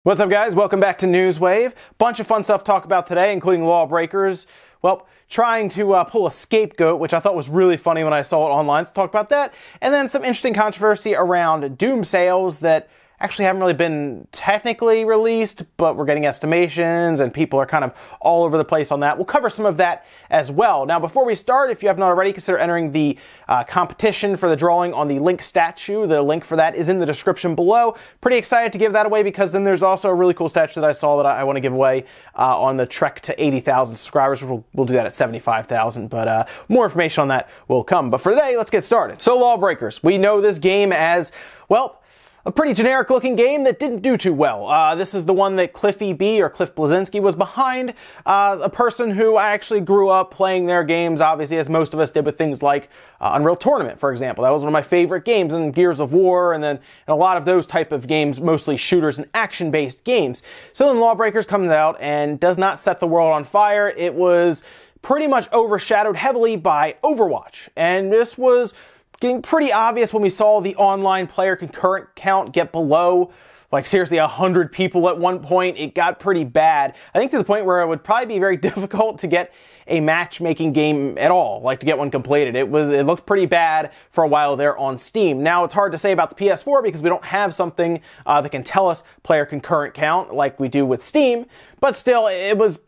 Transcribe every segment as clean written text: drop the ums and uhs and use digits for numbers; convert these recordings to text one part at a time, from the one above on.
What's up, guys? Welcome back to Newswave. Bunch of fun stuff to talk about today, including Lawbreakers. Well, trying to pull a scapegoat, which I thought was really funny when I saw it online, so talk about that. And then some interesting controversy around Doom sales that actually haven't really been technically released, but we're getting estimations and people are kind of all over the place on that. We'll cover some of that as well. Now, before we start, if you have not already, consider entering the competition for the drawing on the Link statue. The link for that is in the description below. Pretty excited to give that away because then there's also a really cool statue that I saw that I want to give away on the trek to 80,000 subscribers. We'll do that at 75,000, but more information on that will come. But for today, let's get started. So Lawbreakers, we know this game as, well, a pretty generic looking game that didn't do too well. This is the one that Cliffy B, or Cliff Bleszinski, was behind. A person who actually grew up playing their games, obviously, as most of us did with things like Unreal Tournament, for example. That was one of my favorite games, and Gears of War, and then a lot of those type of games, mostly shooters and action-based games. So then Lawbreakers comes out and does not set the world on fire. It was pretty much overshadowed heavily by Overwatch. And this was getting pretty obvious when we saw the online player concurrent count get below, like, seriously, 100 people at one point. It got pretty bad. I think to the point where it would probably be very difficult to get a matchmaking game at all, like to get one completed. It looked pretty bad for a while there on Steam. Now, it's hard to say about the PS4 because we don't have something that can tell us player concurrent count like we do with Steam, but still, it was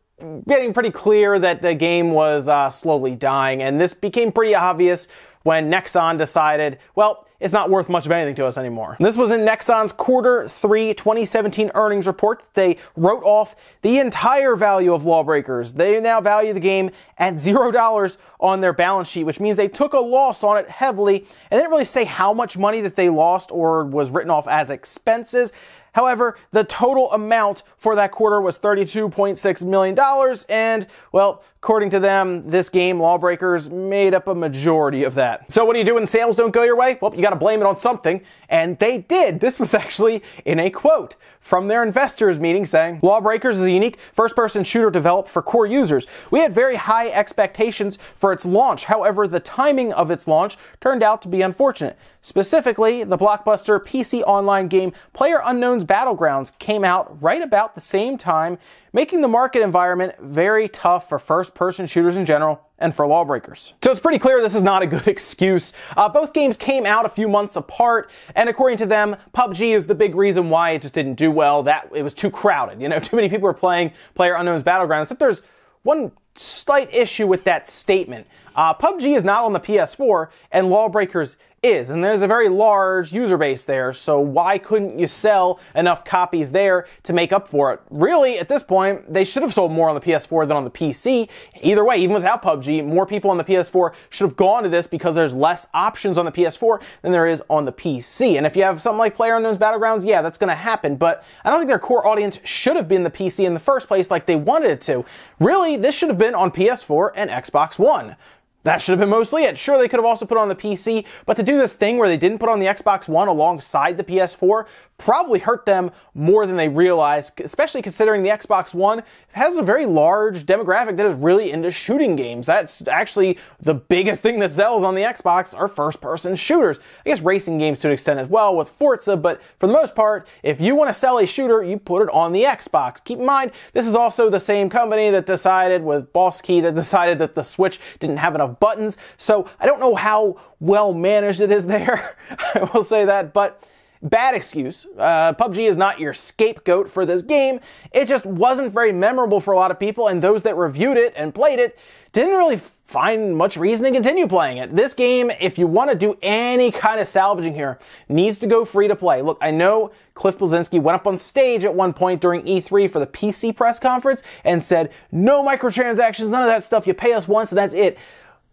getting pretty clear that the game was slowly dying, and this became pretty obvious when Nexon decided, well, it's not worth much of anything to us anymore. This was in Nexon's Q3 2017 earnings report. They wrote off the entire value of Lawbreakers. They now value the game at $0 on their balance sheet, which means they took a loss on it heavily, and they didn't really say how much money that they lost or was written off as expenses. However, the total amount for that quarter was $32.6 million, and, well, according to them, this game, Lawbreakers, made up a majority of that. So what do you do when sales don't go your way? Well, you gotta blame it on something, and they did. This was actually in a quote from their investors meeting saying, "Lawbreakers is a unique first-person shooter developed for core users. We had very high expectations for its launch. However, the timing of its launch turned out to be unfortunate. Specifically, the blockbuster PC online game PlayerUnknown's Battlegrounds came out right about the same time, making the market environment very tough for first-person shooters in general and for Lawbreakers." So it's pretty clear this is not a good excuse. Both games came out a few months apart, and according to them, PUBG is the big reason why it just didn't do well. That it was too crowded. You know, too many people were playing PlayerUnknown's Battlegrounds. Except there's one slight issue with that statement. PUBG is not on the PS4, and Lawbreakers is, and there's a very large user base there, so why couldn't you sell enough copies there to make up for it? Really, at this point, they should have sold more on the PS4 than on the PC. Either way, even without PUBG, more people on the PS4 should have gone to this because there's less options on the PS4 than there is on the PC. And if you have something like PlayerUnknown's Battlegrounds, yeah, that's going to happen, but I don't think their core audience should have been the PC in the first place like they wanted it to. Really, this should have been on PS4 and Xbox One. That should have been mostly it. Sure, they could have also put it on the PC, but to do this thing where they didn't put on the Xbox One alongside the PS4 probably hurt them more than they realized, especially considering the Xbox One has a very large demographic that is really into shooting games. That's actually the biggest thing that sells on the Xbox are first-person shooters. I guess racing games to an extent as well with Forza, but for the most part, if you want to sell a shooter, you put it on the Xbox. Keep in mind, this is also the same company that decided with Boss Key that decided that the Switch didn't have enough buttons, so I don't know how well managed it is there. I will say that, but bad excuse. PUBG is not your scapegoat for this game. It just wasn't very memorable for a lot of people, and those that reviewed it and played it didn't really find much reason to continue playing it. This game, if you want to do any kind of salvaging here, needs to go free to play. Look, I know Cliff Bleszinski went up on stage at one point during E3 for the PC press conference and said, no microtransactions, none of that stuff, you pay us once and that's it.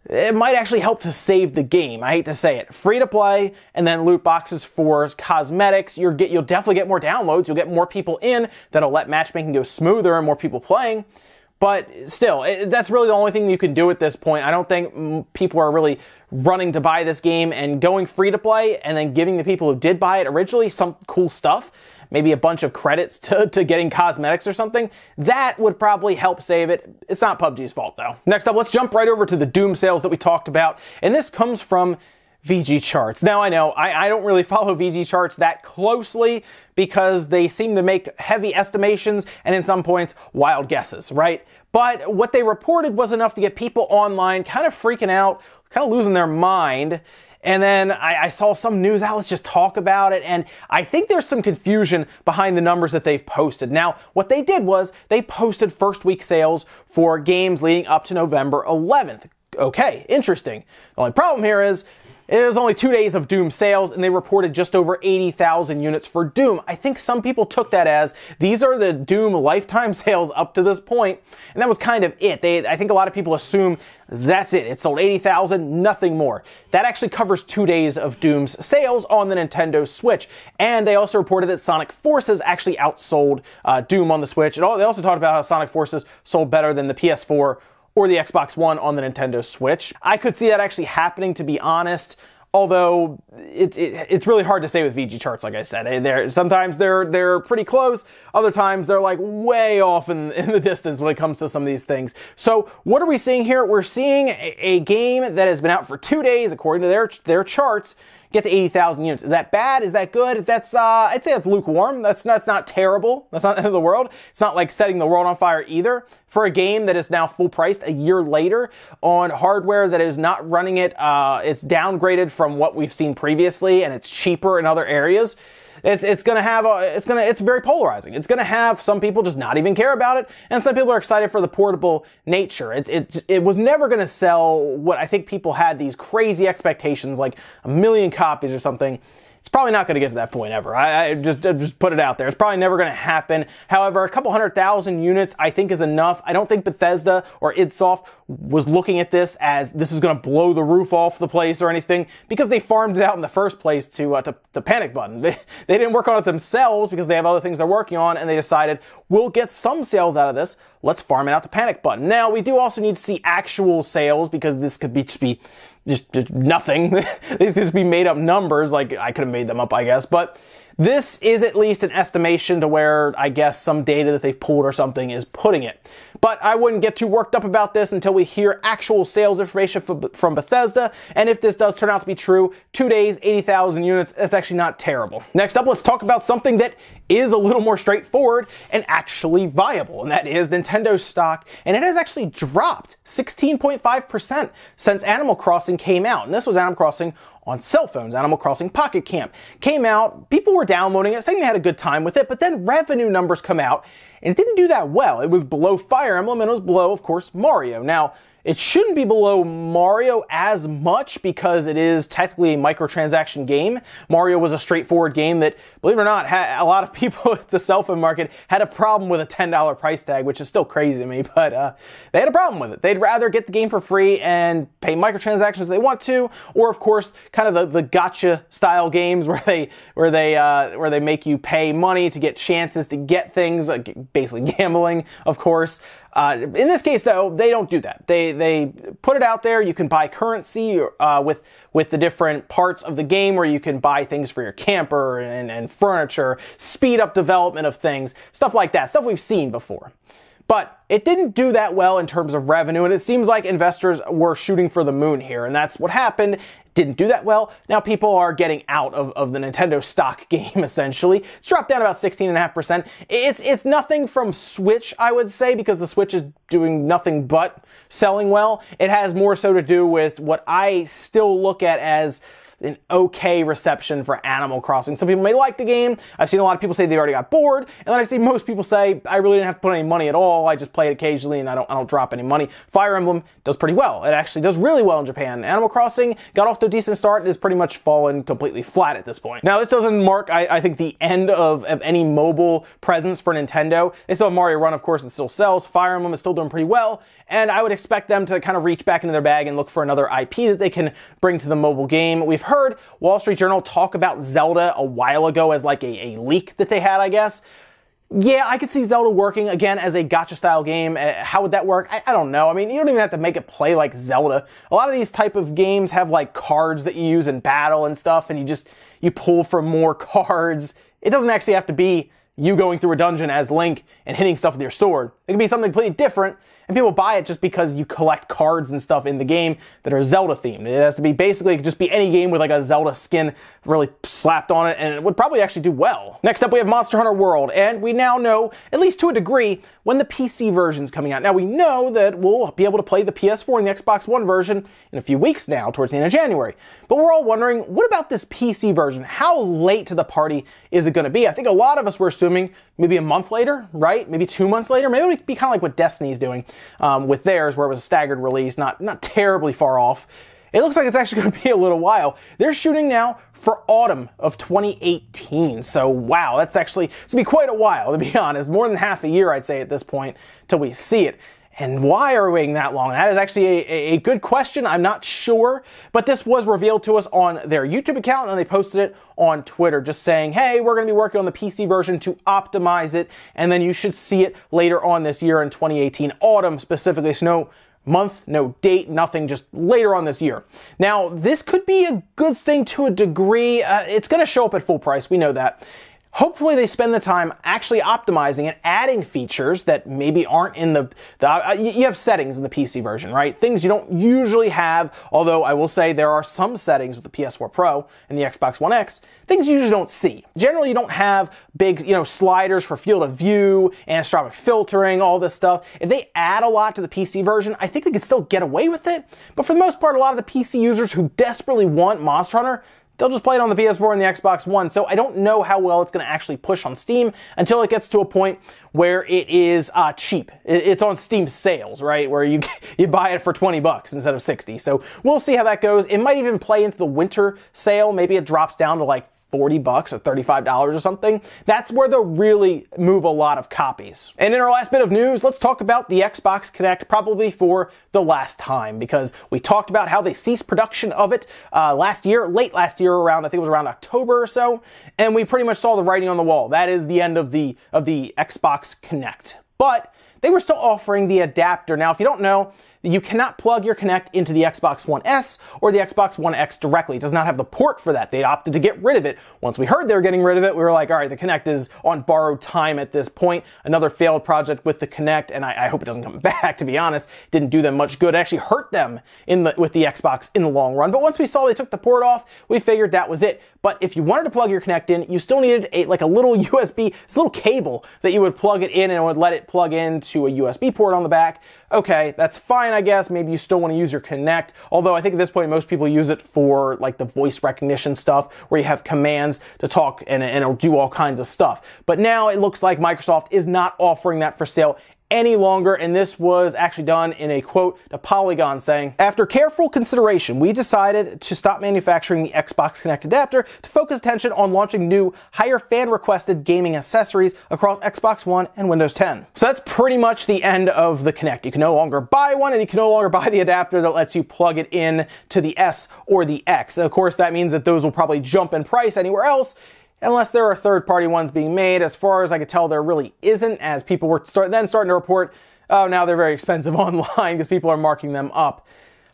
It might actually help to save the game. I hate to say it. Free to play, and then loot boxes for cosmetics. You'll definitely get more downloads. You'll get more people in. That'll let matchmaking go smoother and more people playing. But still, that's really the only thing you can do at this point. I don't think people are really running to buy this game, and going free to play and then giving the people who did buy it originally some cool stuff, maybe a bunch of credits to getting cosmetics or something, that would probably help save it. It's not PUBG's fault, though. Next up, let's jump right over to the Doom sales that we talked about. And this comes from VGChartz. Now I know I don't really follow VGChartz that closely because they seem to make heavy estimations and in some points wild guesses, right? But what they reported was enough to get people online kind of freaking out, kind of losing their mind. And then I saw some news outlets just talk about it, and I think there's some confusion behind the numbers that they've posted. Now, what they did was they posted first week sales for games leading up to November 11th. Okay, interesting. The only problem here is it was only 2 days of Doom sales, and they reported just over 80,000 units for Doom. I think some people took that as these are the Doom lifetime sales up to this point, and that was kind of it. I think a lot of people assume that's it. It sold 80,000, nothing more. That actually covers 2 days of Doom's sales on the Nintendo Switch. And they also reported that Sonic Forces actually outsold Doom on the Switch. And they also talked about how Sonic Forces sold better than the PS4 or the Xbox One on the Nintendo Switch. I could see that actually happening, to be honest, although it's really hard to say with VGChartz, like I said. Sometimes they're pretty close, other times they're like way off in the distance when it comes to some of these things. So what are we seeing here? We're seeing a game that has been out for 2 days, according to their charts, get to 80,000 units. Is that bad? Is that good? That's I'd say that's lukewarm. That's not terrible. That's not the end of the world. It's not like setting the world on fire either. For a game that is now full priced a year later on hardware that is not running it, it's downgraded from what we've seen previously, and it's cheaper in other areas. It's very polarizing. It's gonna have some people just not even care about it, and some people are excited for the portable nature. It was never gonna sell what I think people had these crazy expectations, like 1 million copies or something. It's probably not going to get to that point ever. I just put it out there. It's probably never going to happen. However, a couple 100,000 units I think is enough. I don't think Bethesda or idsoft was looking at this as this is going to blow the roof off the place or anything, because they farmed it out in the first place to Panic Button. They didn't work on it themselves because they have other things they're working on, and they decided, we'll get some sales out of this. Let's farm it out to Panic Button. Now, we do also need to see actual sales, because this could just be nothing. These could just be made up numbers. Like, I could have made them up, I guess. But this is at least an estimation to where I guess some data that they've pulled or something is putting it. But I wouldn't get too worked up about this until we hear actual sales information from Bethesda. And if this does turn out to be true, 2 days, 80,000 units, that's actually not terrible. Next up, let's talk about something that is a little more straightforward and actually viable, and that is Nintendo stock, and it has actually dropped 16.5% since Animal Crossing came out. And this was Animal Crossing on cell phones. Animal Crossing Pocket Camp came out, people were downloading it, saying they had a good time with it, but then revenue numbers come out, and it didn't do that well. It was below Fire Emblem, and it was below, of course, Mario. Now, it shouldn't be below Mario as much because it is technically a microtransaction game. Mario was a straightforward game that, believe it or not, a lot of people at the cell phone market had a problem with a $10 price tag, which is still crazy to me, but they had a problem with it. They'd rather get the game for free and pay microtransactions if they want to, or of course, kind of the gotcha style games where they make you pay money to get chances to get things, like basically gambling, of course. In this case, though, they don't do that. They put it out there. You can buy currency with the different parts of the game, where you can buy things for your camper and furniture, speed up development of things, stuff like that, stuff we've seen before. But it didn't do that well in terms of revenue, and it seems like investors were shooting for the moon here, and that's what happened. Didn't do that well. Now people are getting out of the Nintendo stock game, essentially. It's dropped down about 16.5%. It's nothing from Switch, I would say, because the Switch is doing nothing but selling well. It has more so to do with what I still look at as an okay reception for Animal Crossing. Some people may like the game. I've seen a lot of people say they already got bored, and then I see most people say, I really didn't have to put any money at all. I just play it occasionally, and I don't drop any money. Fire Emblem does pretty well. It actually does really well in Japan. Animal Crossing got off to a decent start and has pretty much fallen completely flat at this point. Now, this doesn't mark, I think, the end of any mobile presence for Nintendo. They still have Mario Run, of course, it still sells. Fire Emblem is still doing pretty well, and I would expect them to kind of reach back into their bag and look for another IP that they can bring to the mobile game. We've heard Wall Street Journal talk about Zelda a while ago as like a leak that they had, I guess. Yeah, I could see Zelda working, again, as a gacha style game. How would that work? I don't know. I mean, you don't even have to make it play like Zelda. A lot of these type of games have like cards that you use in battle and stuff, and you pull for more cards. It doesn't actually have to be you going through a dungeon as Link and hitting stuff with your sword. It could be something completely different, and people buy it just because you collect cards and stuff in the game that are Zelda themed. It has to be basically just be any game with like a Zelda skin really slapped on it, and it would probably actually do well. Next up, we have Monster Hunter World, and we now know, at least to a degree, when the PC version's coming out. Now, we know that we'll be able to play the PS4 and the Xbox One version in a few weeks now, towards the end of January. But we're all wondering, what about this PC version? How late to the party is it going to be? I think a lot of us were assuming maybe a month later, right? Maybe 2 months later. Maybe it would be kind of like what Destiny's doing with theirs, where it was a staggered release, not terribly far off. It looks like it's actually going to be a little while. They're shooting now for autumn of 2018. So wow, it's going to be quite a while, to be honest. More than half a year, I'd say, at this point, till we see it. And why are we waiting that long? That is actually a good question. I'm not sure, but this was revealed to us on their YouTube account, and they posted it on Twitter, just saying, hey, we're going to be working on the PC version to optimize it, and then you should see it later on this year in 2018, autumn specifically. So no month, no date, nothing, just later on this year. Now, this could be a good thing to a degree. It's going to show up at full price. We know that. Hopefully they spend the time actually optimizing and adding features that maybe aren't in you have settings in the PC version, right? Things you don't usually have, although I will say there are some settings with the PS4 Pro and the Xbox One X, things you usually don't see. Generally, you don't have big, sliders for field of view, anisotropic filtering, all this stuff. If they add a lot to the PC version, I think they could still get away with it. But for the most part, a lot of the PC users who desperately want Monster Hunter, they'll just play it on the PS4 and the Xbox One, so I don't know how well it's going to actually push on Steam until it gets to a point where it is cheap. It's on Steam sales, right, where you buy it for 20 bucks instead of 60. So we'll see how that goes. It might even play into the winter sale. Maybe it drops down to like 40 bucks or $35 or something. That's where they'll really move a lot of copies. And in our last bit of news, let's talk about the Xbox Kinect, probably for the last time, because we talked about how they ceased production of it late last year, around, I think it was around October or so, and we pretty much saw the writing on the wall. That is the end of the Xbox Kinect. But they were still offering the adapter. Now, if you don't know, you cannot plug your Kinect into the Xbox One S or the Xbox One X directly. It does not have the port for that. They opted to get rid of it. Once we heard they were getting rid of it, we were like, all right, the Kinect is on borrowed time at this point. Another failed project with the Kinect, and I hope it doesn't come back, to be honest. It didn't do them much good. It actually hurt them with the Xbox in the long run. But once we saw they took the port off, we figured that was it. But if you wanted to plug your Kinect in, you still needed a little USB, this little cable that you would plug it in and it would let it plug into a USB port on the back. Okay, that's fine, I guess. Maybe you still want to use your Kinect, although I think at this point most people use it for like the voice recognition stuff where you have commands to talk and it'll do all kinds of stuff. But now it looks like Microsoft is not offering that for sale any longer, and this was actually done in a quote to Polygon saying, after careful consideration, we decided to stop manufacturing the Xbox Kinect adapter to focus attention on launching new, higher fan-requested gaming accessories across Xbox One and Windows 10. So that's pretty much the end of the Kinect. You can no longer buy one, and you can no longer buy the adapter that lets you plug it in to the S or the X. Of course, that means that those will probably jump in price anywhere else, unless there are third-party ones being made. As far as I could tell, there really isn't, as people were starting to report, oh, now they're very expensive online because people are marking them up.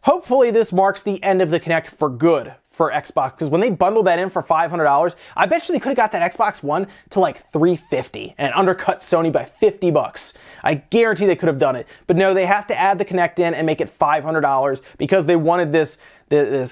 Hopefully this marks the end of the Kinect for good for Xbox, because when they bundled that in for $500, I bet you they could have got that Xbox One to like $350 and undercut Sony by 50 bucks. I guarantee they could have done it. But no, they have to add the Kinect in and make it $500 because they wanted this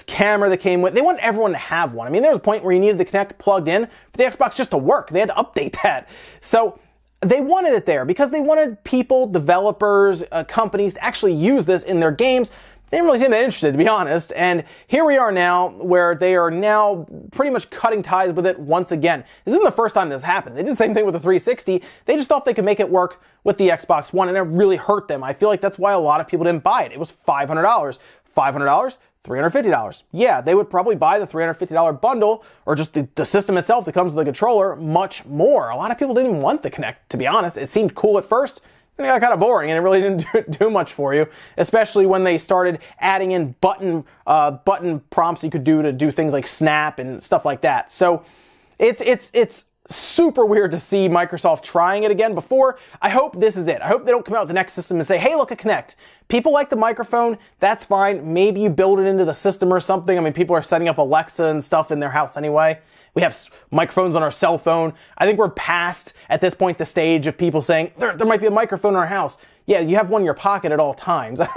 camera that came with. They want everyone to have one. I mean, there was a point where you needed the Kinect plugged in for the Xbox just to work. They had to update that. So they wanted it there because they wanted people, developers, companies to actually use this in their games. They didn't really seem that interested, to be honest. And here we are now, where they are now pretty much cutting ties with it once again. This isn't the first time this happened. They did the same thing with the 360. They just thought they could make it work with the Xbox One, and it really hurt them. I feel like that's why a lot of people didn't buy it. It was $500. $500? $350. Yeah, they would probably buy the $350 bundle, or just the system itself that comes with the controller, much more. A lot of people didn't even want the Kinect, to be honest. It seemed cool at first, then it got kind of boring, and it really didn't do much for you, especially when they started adding in button prompts you could do to do things like snap and stuff like that. So it's super weird to see Microsoft trying it again before. I hope this is it. I hope they don't come out with the next system and say, hey, look, a Kinect. People like the microphone, that's fine. Maybe you build it into the system or something. I mean, people are setting up Alexa and stuff in their house anyway. We have microphones on our cell phone. I think we're past, at this point, the stage of people saying, there might be a microphone in our house. Yeah, you have one in your pocket at all times. I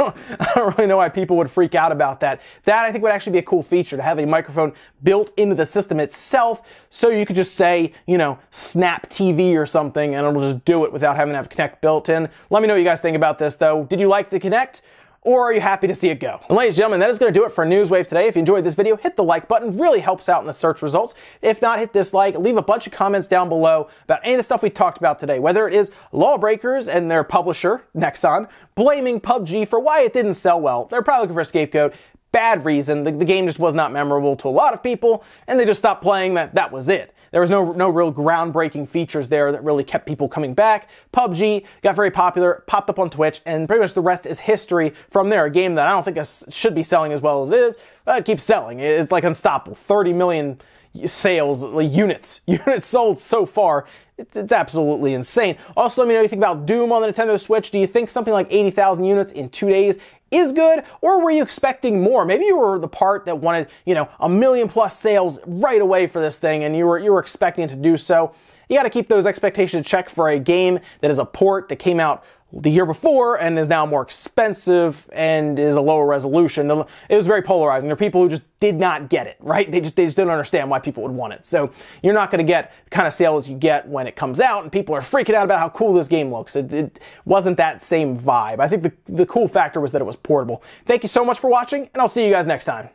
don't really know why people would freak out about that. That, I think, would actually be a cool feature, to have a microphone built into the system itself, so you could just say, you know, Snap TV or something, and it'll just do it without having to have Kinect built in. Let me know what you guys think about this, though. Did you like the Kinect? Or are you happy to see it go? And ladies and gentlemen, that is going to do it for Newswave today. If you enjoyed this video, hit the like button. Really helps out in the search results. If not, hit dislike. Leave a bunch of comments down below about any of the stuff we talked about today, whether it is Lawbreakers and their publisher, Nexon, blaming PUBG for why it didn't sell well. They're probably looking for a scapegoat. Bad reason. The game just was not memorable to a lot of people, and they just stopped playing. That was it. There was no real groundbreaking features there that really kept people coming back. PUBG got very popular, popped up on Twitch, and pretty much the rest is history from there. A game that I don't think should be selling as well as it is, but it keeps selling. It's like unstoppable. 30 million sales, units sold so far. It's absolutely insane. Also, let me know what you think about Doom on the Nintendo Switch. Do you think something like 80,000 units in 2 days is good, or were you expecting more? Maybe you were the part that wanted, you know, 1 million plus sales right away for this thing, and you were expecting it to do so. You got to keep those expectations checked for a game that is a port that came out the year before and is now more expensive and is a lower resolution. It was very polarizing. There are people who just did not get it, right? They just didn't understand why people would want it. So you're not going to get the kind of sales you get when it comes out and people are freaking out about how cool this game looks. It wasn't that same vibe. I think the cool factor was that it was portable. Thank you so much for watching, and I'll see you guys next time.